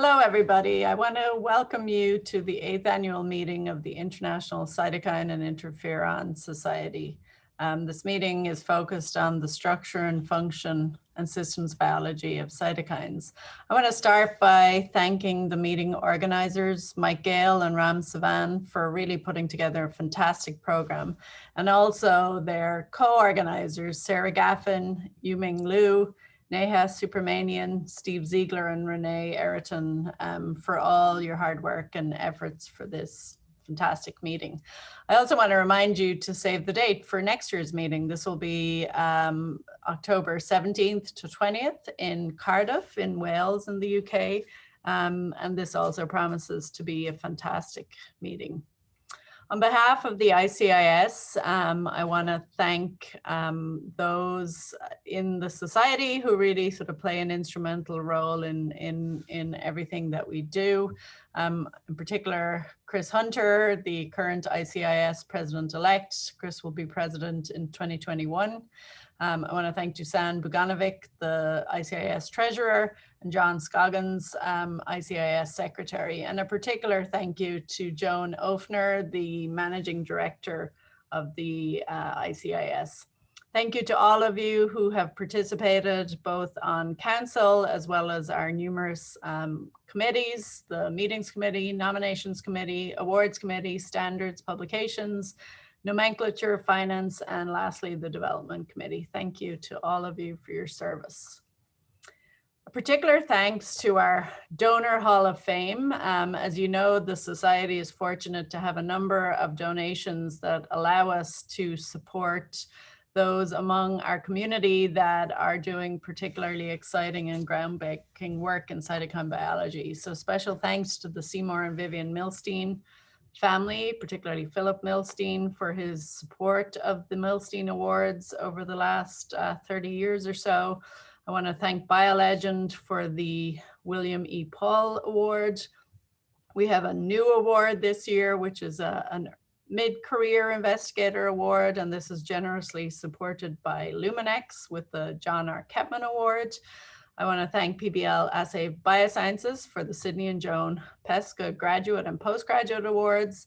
Hello, everybody. I want to welcome you to the 8th annual meeting of the International Cytokine and Interferon Society. This meeting is focused on the structure and function and systems biology of cytokines. I want to start by thanking the meeting organizers, Mike Gale and Ram Savan, for really putting together a fantastic program, and also their co-organizers, Sarah Gaffin, Yuming Liu, Neha Supermanian, Steve Ziegler, and Renee Eriton for all your hard work and efforts for this fantastic meeting. I also want to remind you to save the date for next year's meeting. This will be October 17th to 20th in Cardiff in Wales in the UK. And this also promises to be a fantastic meeting. On behalf of the ICIS, I want to thank those in the society who really sort of play an instrumental role in everything that we do. In particular, Chris Hunter, the current ICIS president-elect. Chris will be president in 2021. I want to thank Dusan Buganovic, the ICIS treasurer, and John Scoggins, ICIS secretary. And a particular thank you to Joan Ofner, the managing director of the ICIS. Thank you to all of you who have participated both on council as well as our numerous committees, the meetings committee, nominations committee, awards committee, standards, publications, nomenclature, finance, and lastly, the development committee. Thank you to all of you for your service. A particular thanks to our Donor Hall of Fame. As you know, the Society is fortunate to have a number of donations that allow us to support those among our community that are doing particularly exciting and groundbreaking work in cytokine biology. So special thanks to the Seymour and Vivian Milstein family, particularly Philip Milstein, for his support of the Milstein Awards over the last 30 years or so. I want to thank BioLegend for the William E. Paul Award. We have a new award this year, which is a mid-career investigator award, and this is generously supported by Luminex with the John R. Kettman Award. I want to thank PBL Assay Biosciences for the Sydney and Joan Pesca Graduate and Postgraduate Awards,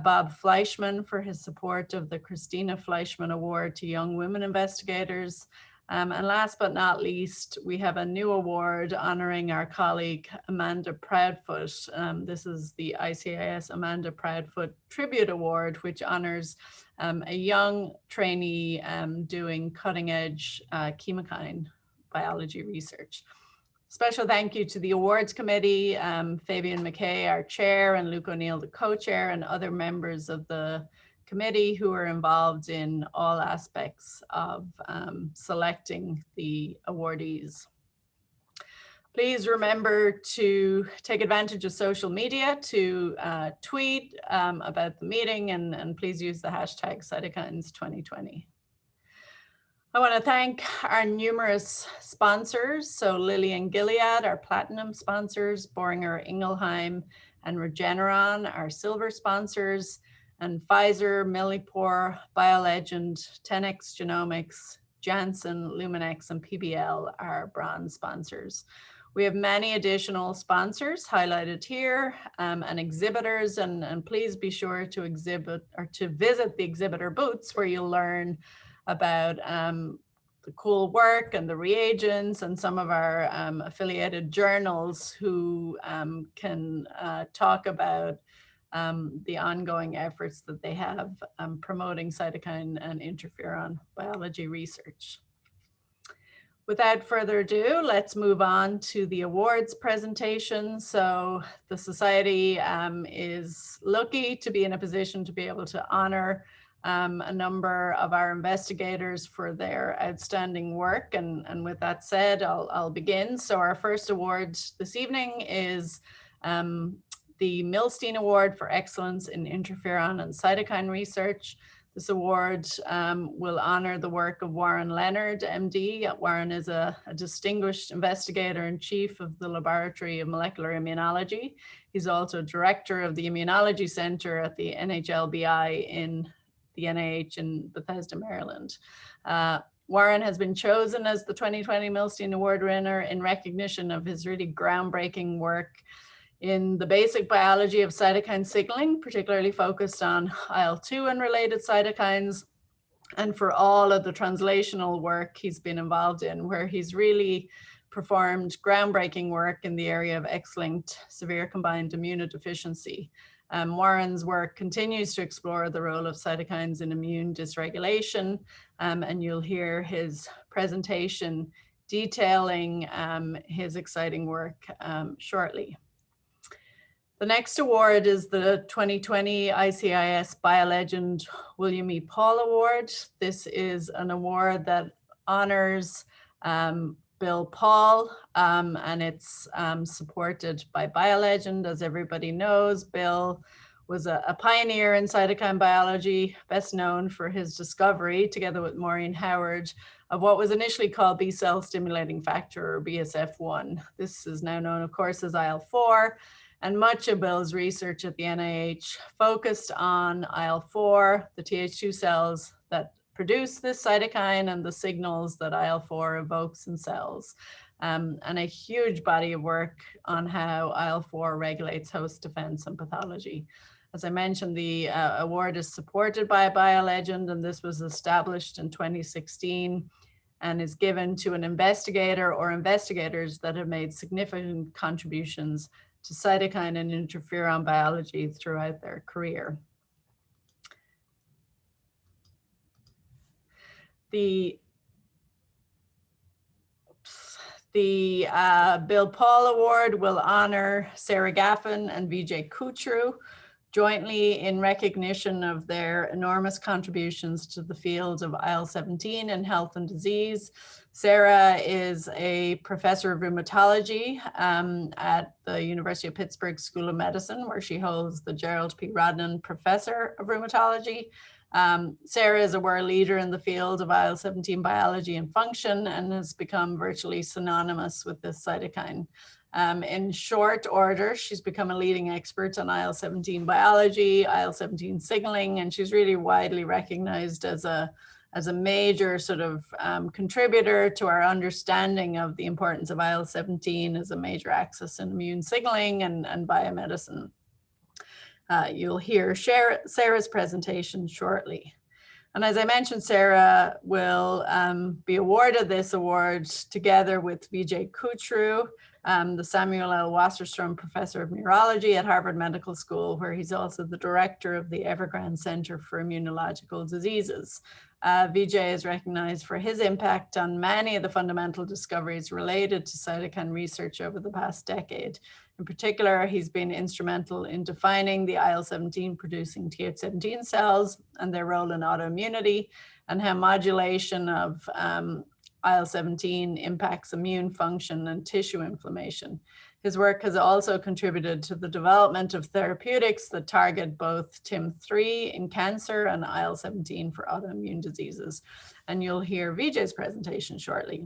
Bob Fleischman for his support of the Christina Fleischman Award to Young Women Investigators. And last but not least, we have a new award honoring our colleague Amanda Proudfoot. This is the ICIS Amanda Proudfoot Tribute Award, which honors a young trainee doing cutting-edge chemokine biology research. Special thank you to the awards committee, Fabian McKay, our chair, and Luke O'Neill, the co-chair, and other members of the committee who are involved in all aspects of selecting the awardees. Please remember to take advantage of social media to tweet about the meeting, and please use the hashtag Cytokines2020. I want to thank our numerous sponsors. So Lilly and Gilead, our platinum sponsors, Boehringer Ingelheim and Regeneron, our silver sponsors, and Pfizer, Millipore, BioLegend, 10x Genomics, Janssen, Luminex, and PBL are bronze sponsors. We have many additional sponsors highlighted here and exhibitors, and please be sure to visit the exhibitor booths where you'll learn about the cool work and the reagents and some of our affiliated journals who can talk about the ongoing efforts that they have promoting cytokine and interferon biology research. Without further ado, let's move on to the awards presentation. So the Society is lucky to be in a position to be able to honor a number of our investigators for their outstanding work. And with that said, I'll begin. So our first award this evening is the Milstein Award for Excellence in Interferon and Cytokine Research. This award will honor the work of Warren Leonard, MD. Warren is a distinguished investigator-in-chief of the Laboratory of Molecular Immunology. He's also director of the Immunology Center at the NHLBI in the NIH in Bethesda, Maryland. Warren has been chosen as the 2020 Milstein Award winner in recognition of his really groundbreaking work in the basic biology of cytokine signaling, particularly focused on IL-2 and related cytokines, and for all of the translational work he's been involved in, where he's really performed groundbreaking work in the area of X-linked severe combined immunodeficiency. Warren's work continues to explore the role of cytokines in immune dysregulation, and you'll hear his presentation detailing his exciting work shortly. The next award is the 2020 ICIS BioLegend William E. Paul Award. This is an award that honors Bill Paul, and it's supported by BioLegend. As everybody knows, Bill was a pioneer in cytokine biology, best known for his discovery, together with Maureen Howard, of what was initially called B-cell stimulating factor, or BSF1. This is now known, of course, as IL-4. And much of Bill's research at the NIH focused on IL-4, the Th2 cells that produce this cytokine and the signals that IL-4 evokes in cells, and a huge body of work on how IL-4 regulates host defense and pathology. As I mentioned, the award is supported by BioLegend, and this was established in 2016 and is given to an investigator or investigators that have made significant contributions to cytokine and interferon biology throughout their career. The Bill Paul Award will honor Sarah Gaffin and Vijay Kutru jointly in recognition of their enormous contributions to the field of IL-17 and health and disease. Sarah is a professor of rheumatology at the University of Pittsburgh School of Medicine, where she holds the Gerald P. Rodnan Professor of Rheumatology. Sarah is a world leader in the field of IL-17 biology and function and has become virtually synonymous with this cytokine. In short order, she's become a leading expert on IL-17 biology, IL-17 signaling, and she's really widely recognized as a major sort of contributor to our understanding of the importance of IL-17 as a major axis in immune signaling and biomedicine. You'll hear Sarah's presentation shortly. And as I mentioned, Sarah will be awarded this award together with Vijay Kutru, the Samuel L. Wasserstrom Professor of Neurology at Harvard Medical School, where he's also the director of the Evergrande Center for Immunological Diseases. Vijay is recognized for his impact on many of the fundamental discoveries related to cytokine research over the past decade. In particular, he's been instrumental in defining the IL-17 producing Th17 cells and their role in autoimmunity, and how modulation of IL-17 impacts immune function and tissue inflammation. His work has also contributed to the development of therapeutics that target both TIM3 in cancer and IL-17 for autoimmune diseases. And you'll hear Vijay's presentation shortly.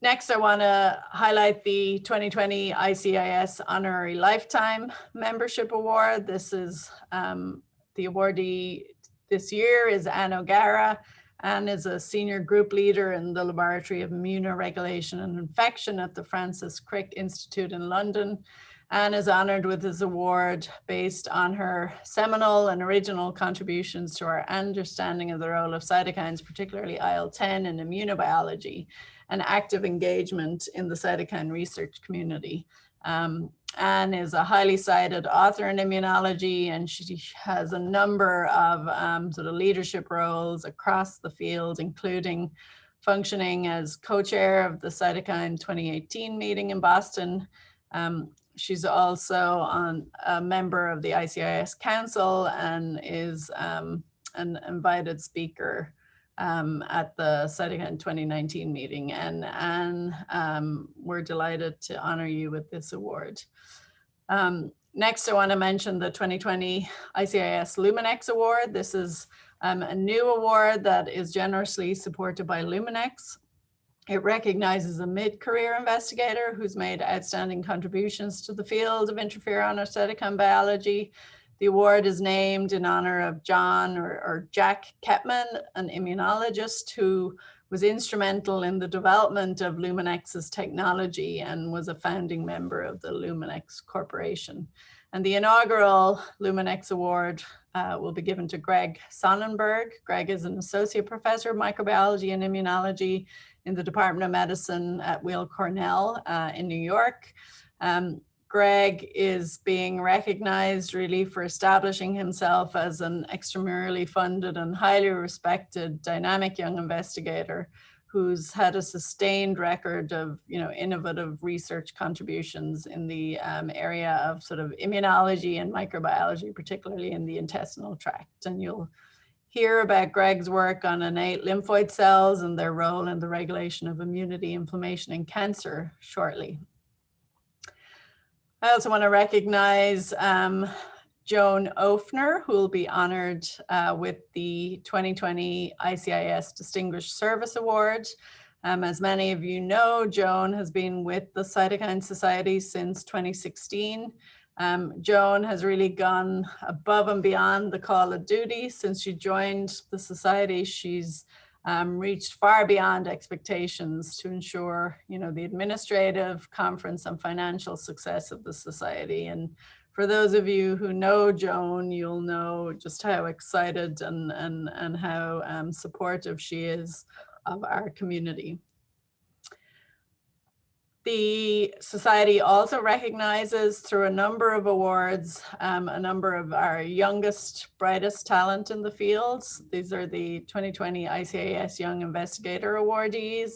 Next, I want to highlight the 2020 ICIS Honorary Lifetime Membership Award. This is the awardee this year is Anne O'Gara. Anne is a senior group leader in the Laboratory of Immunoregulation and Infection at the Francis Crick Institute in London. Anne is honored with this award based on her seminal and original contributions to our understanding of the role of cytokines, particularly IL-10 in immunobiology, and active engagement in the cytokine research community. Anne is a highly cited author in immunology, and she has a number of sort of leadership roles across the field, including functioning as co-chair of the Cytokine 2018 meeting in Boston. She's also a member of the ICIS Council and is an invited speaker at the Cytokine 2019 meeting. And we're delighted to honor you with this award. Next, I want to mention the 2020 ICIS Luminex Award. This is a new award that is generously supported by Luminex. It recognizes a mid-career investigator who's made outstanding contributions to the field of interferon or cytokine biology. The award is named in honor of John or Jack Kettman, an immunologist who was instrumental in the development of Luminex's technology and was a founding member of the Luminex Corporation. And the inaugural Luminex Award will be given to Greg Sonnenberg. Greg is an associate professor of microbiology and immunology in the Department of Medicine at Weill Cornell in New York. Greg is being recognized really for establishing himself as an extramurally funded and highly respected dynamic young investigator who's had a sustained record of innovative research contributions in the area of sort of immunology and microbiology, particularly in the intestinal tract. And you'll hear about Greg's work on innate lymphoid cells and their role in the regulation of immunity, inflammation, and cancer shortly. I also want to recognize Joan Ofner, who will be honored with the 2020 ICIS Distinguished Service Award. As many of you know, Joan has been with the Cytokine Society since 2016. Joan has really gone above and beyond the call of duty. Since she joined the Society, she's reached far beyond expectations to ensure, the administrative, conference, and financial success of the Society. And for those of you who know Joan, you'll know just how excited and how supportive she is of our community. The Society also recognizes through a number of awards, a number of our youngest, brightest talent in the fields. These are the 2020 ICIS Young Investigator awardees.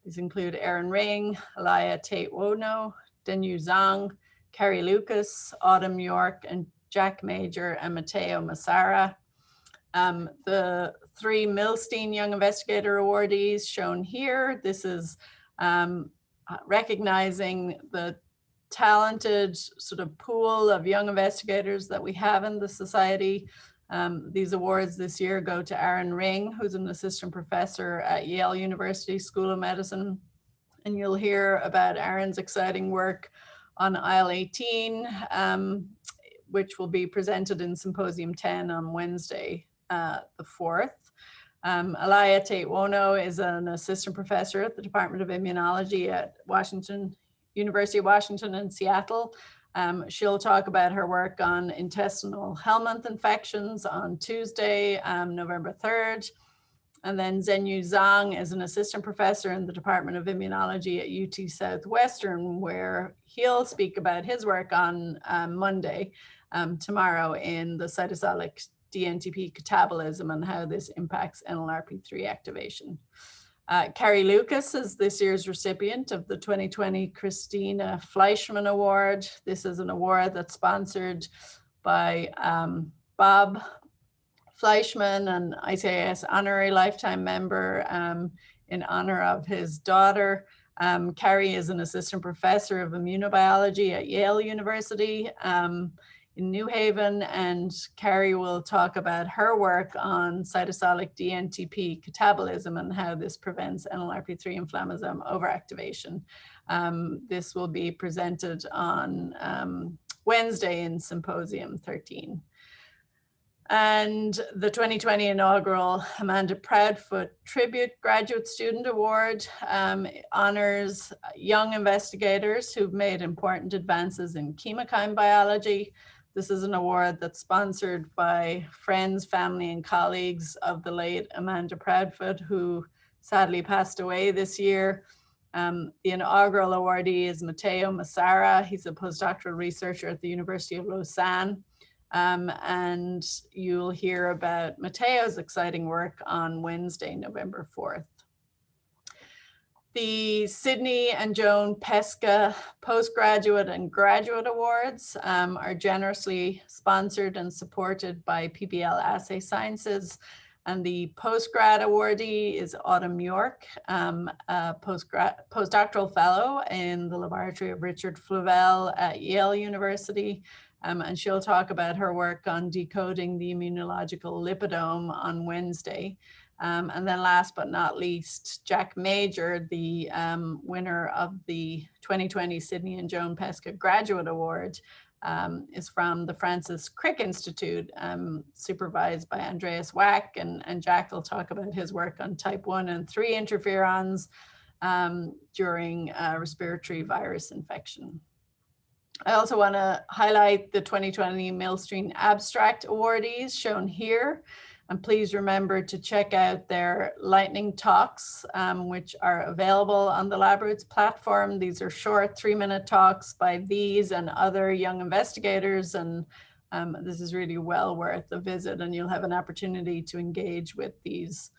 These include Erin Ring, Alaya Tate-Wono, Denyu Zhang, Carrie Lucas, Autumn York, and Jack Major and Matteo Massara. The 3 Milstein Young Investigator awardees shown here. This is recognizing the talented sort of pool of young investigators that we have in the Society. These awards this year go to Erin Ring, who's an assistant professor at Yale University School of Medicine. And you'll hear about Erin's exciting work on IL-18, which will be presented in Symposium 10 on Wednesday, the 4th. Alaya Tate-Wono is an assistant professor at the Department of Immunology at University of Washington in Seattle. She'll talk about her work on intestinal helminth infections on Tuesday, November 3rd. And then Zhenyu Zhang is an assistant professor in the Department of Immunology at UT Southwestern, where he'll speak about his work on Monday, tomorrow, in the cytosolic DNTP catabolism and how this impacts NLRP3 activation. Carrie Lucas is this year's recipient of the 2020 Christina Fleischman Award. This is an award that's sponsored by Bob Fleischman, an ICIS honorary lifetime member, in honor of his daughter. Carrie is an assistant professor of immunobiology at Yale University in New Haven, and Carrie will talk about her work on cytosolic DNTP catabolism and how this prevents NLRP3 inflammasome overactivation. This will be presented on Wednesday in Symposium 13. And the 2020 inaugural Amanda Proudfoot Tribute Graduate Student Award honors young investigators who've made important advances in chemokine biology. This is an award that's sponsored by friends, family, and colleagues of the late Amanda Proudfoot, who sadly passed away this year. The inaugural awardee is Matteo Massara. He's a postdoctoral researcher at the University of Lausanne. And you'll hear about Matteo's exciting work on Wednesday, November 4th. The Sydney and Joan Pesca Postgraduate and Graduate Awards are generously sponsored and supported by PBL Assay Sciences. And the postgrad awardee is Autumn York, a postdoctoral fellow in the laboratory of Richard Flavelle at Yale University. And she'll talk about her work on decoding the immunological lipidome on Wednesday. And then last but not least, Jack Major, the winner of the 2020 Sydney and Joan Pesca Graduate Award, is from the Francis Crick Institute, supervised by Andreas Wack, and Jack will talk about his work on type 1 and 3 interferons during respiratory virus infection. I also want to highlight the 2020 Millstream Abstract awardees shown here. And please remember to check out their lightning talks, which are available on the LabRoots platform. These are short 3-minute talks by these and other young investigators. And this is really well worth a visit, and you'll have an opportunity to engage with these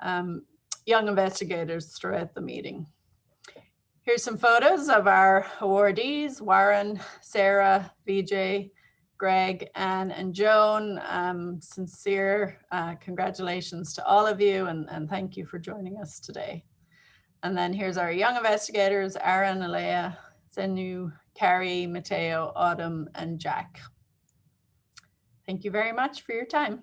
young investigators throughout the meeting. Here's some photos of our awardees: Warren, Sarah, Vijay, Greg, Anne, and Joan. Sincere congratulations to all of you, and thank you for joining us today. And then here's our young investigators: Aaron, Alea, Zenu, Carrie, Mateo, Autumn, and Jack. Thank you very much for your time.